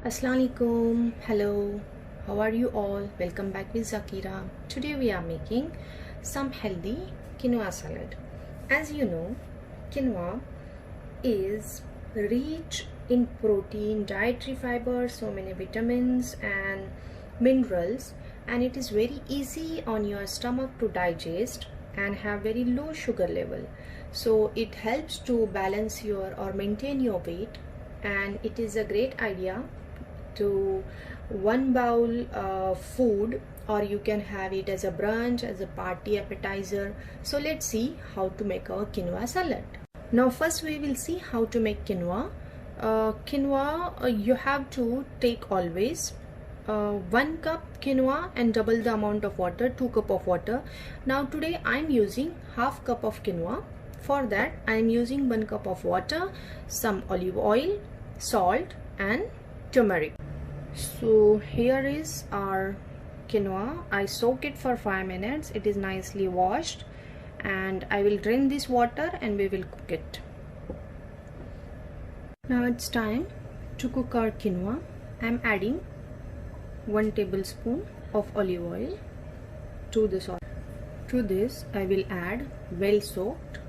Assalamualaikum. Hello. How are you all? Welcome back with Zakira. Today we are making some healthy quinoa salad. As you know, quinoa is rich in protein, dietary fiber, so many vitamins and minerals, and it is very easy on your stomach to digest and have very low sugar level. So it helps to balance your or maintain your weight, and it is a great idea to one bowl food, or you can have it as a brunch, as a party appetizer. So let's see how to make our quinoa salad. Now first we will see how to make quinoa. You have to take always 1 cup quinoa and double the amount of water, 2 cup of water. Now today I am using half cup of quinoa. For that I am using 1 cup of water, some olive oil, salt and turmeric. So here is our quinoa. I soak it for 5 minutes. It is nicely washed, and I will drain this water and we will cook it. Now it's time to cook our quinoa. I am adding 1 tablespoon of olive oil to this oil. To this I will add well soaked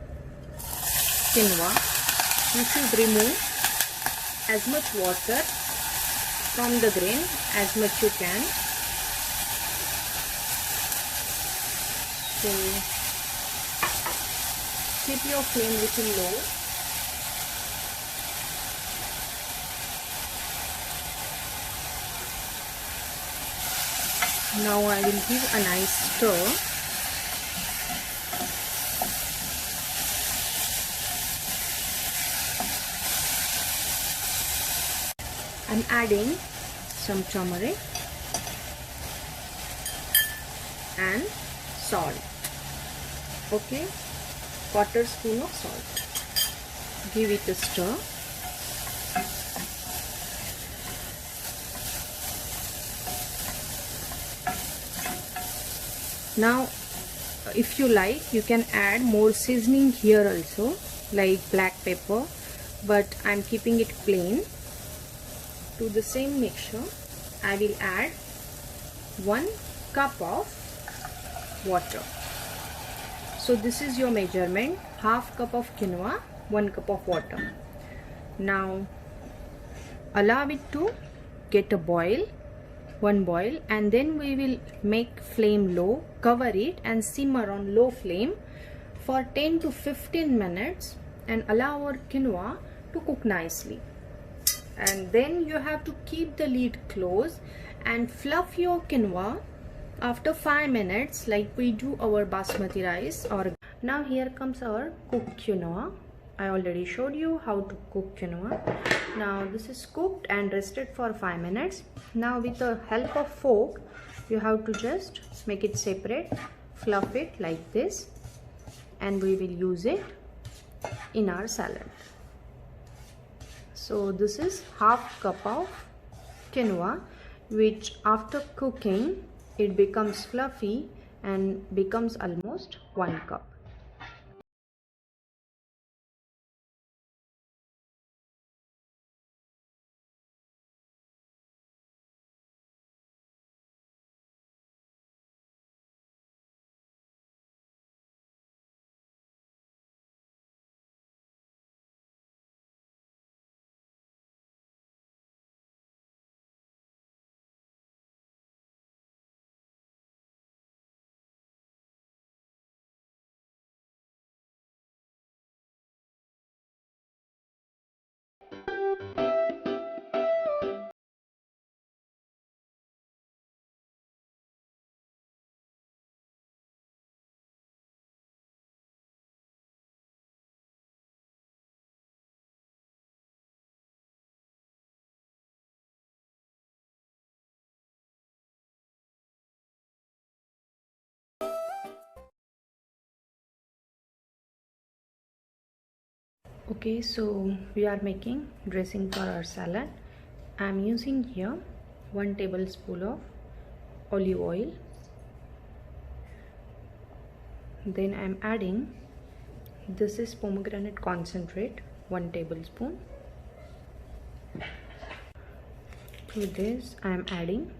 quinoa. You should remove as much water from the grain as much you can. So keep your flame little low. Now I will give a nice stir. I'm adding some turmeric and salt. Okay, quarter spoon of salt. Give it a stir. Now if you like, you can add more seasoning here also, like black pepper, but I'm keeping it plain. To the same mixture I will add 1 cup of water. So this is your measurement: half cup of quinoa, 1 cup of water. Now allow it to get a boil, 1 boil, and then we will make flame low, cover it and simmer on low flame for 10 to 15 minutes and allow our quinoa to cook nicely. And then you have to keep the lid closed and fluff your quinoa after 5 minutes, like we do our basmati rice. Or now here comes our cooked quinoa. I already showed you how to cook quinoa. Now this is cooked and rested for 5 minutes. Now with the help of fork you have to just make it separate, fluff it like this, and we will use it in our salad. So this is half cup of quinoa, which after cooking it becomes fluffy and becomes almost 1 cup. Okay, so we are making dressing for our salad. I am using here 1 tablespoon of olive oil. Then I am adding, this is pomegranate concentrate, 1 tablespoon. To this I am adding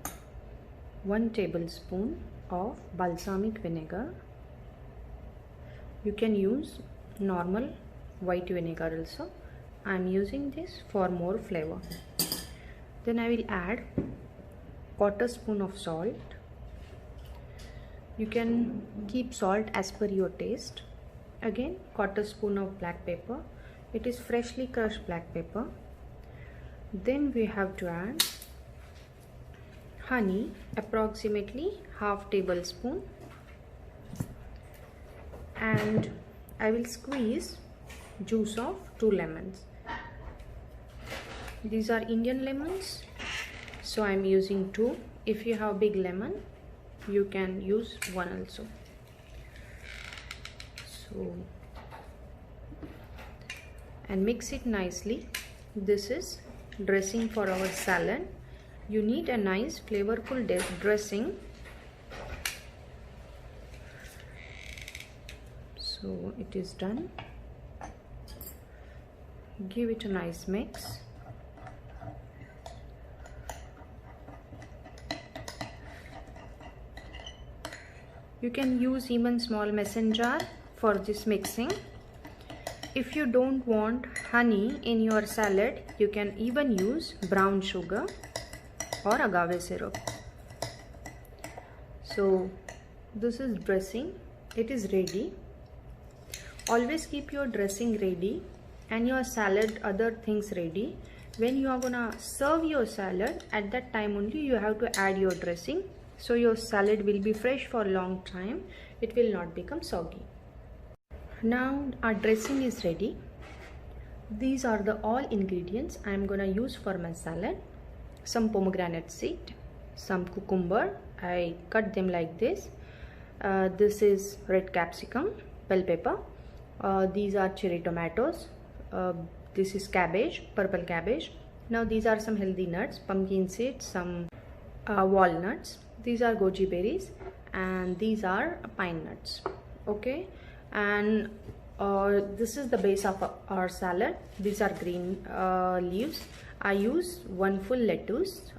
1 tablespoon of balsamic vinegar. You can use normal white vinegar also. I am using this for more flavor. Then I will add 1/4 spoon of salt. You can keep salt as per your taste. Again 1/4 spoon of black pepper. It is freshly crushed black pepper. Then we have to add honey, approximately 1/2 tablespoon, and I will squeeze juice of 2 lemons. These are Indian lemons, so I am using 2. If you have big lemon, you can use 1 also. So, and mix it nicely. This is dressing for our salad. You need a nice flavorful dressing. So it is done. Give it a nice mix. You can use even small mason jar for this mixing. If you don't want honey in your salad, you can even use brown sugar or agave syrup. So this is dressing. It is ready. Always keep your dressing ready and your salad, other things ready. When you are gonna serve your salad, at that time only you have to add your dressing, so your salad will be fresh for a long time. It will not become soggy. Now our dressing is ready. These are the all ingredients I am gonna use for my salad. Some pomegranate seed, some cucumber, I cut them like this. This is red capsicum, bell pepper. These are cherry tomatoes. This is cabbage, purple cabbage. Now these are some healthy nuts, pumpkin seeds, some walnuts. These are goji berries, and these are pine nuts. Okay, and this is the base of our salad. These are green leaves. I use 1 full lettuce,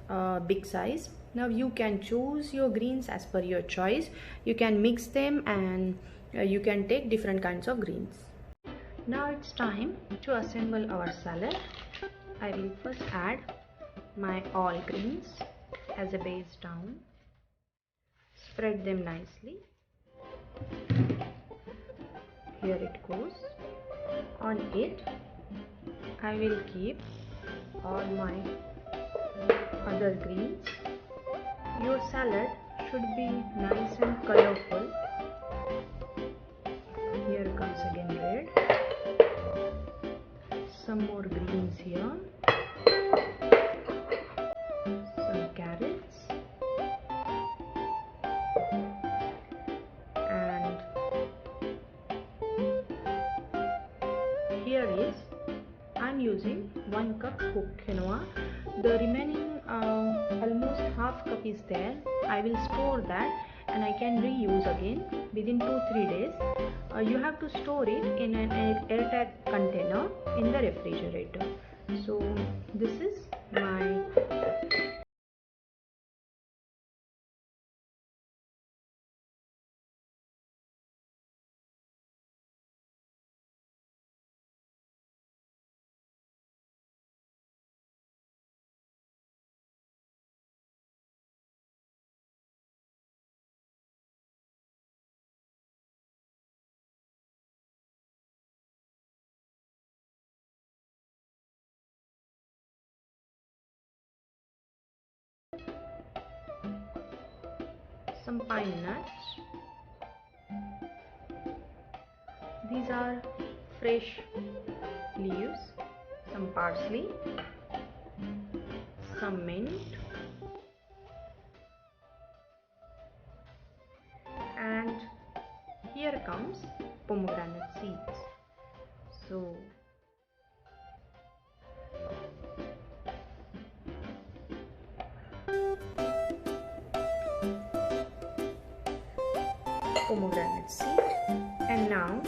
big size. Now you can choose your greens as per your choice. You can mix them, and you can take different kinds of greens. Now it's time to assemble our salad. I will first add my all greens as a base down. Spread them nicely. Here it goes. On it, I will keep all my other greens. Your salad should be nice and colorful. Here comes again red. Some more greens here. Some carrots. And here is, I'm using 1 cup cooked quinoa. The remaining almost 1/2 cup is there. I will store that and I can reuse again within 2-3 days. You have to store it in an airtight container in the refrigerator. So this is my some pine nuts. These are fresh leaves, some parsley, some mint, and here comes pomegranate seeds. So pomegranate seed. And now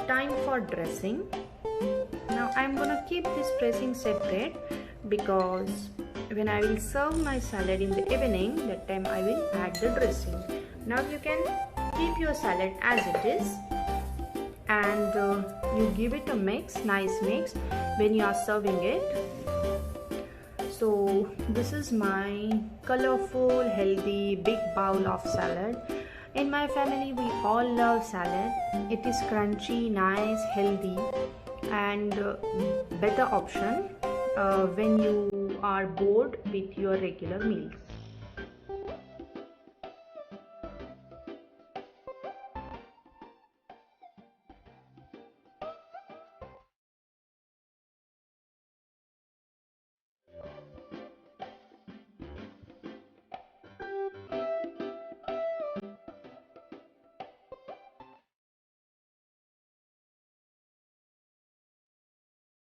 time for dressing. Now I'm gonna keep this dressing separate because when I will serve my salad in the evening, that time I will add the dressing. Now you can keep your salad as it is, and you give it a nice mix when you are serving it. So this is my colorful, healthy, big bowl of salad. In my family, we all love salad. It is crunchy, nice, healthy, and better option when you are bored with your regular meals.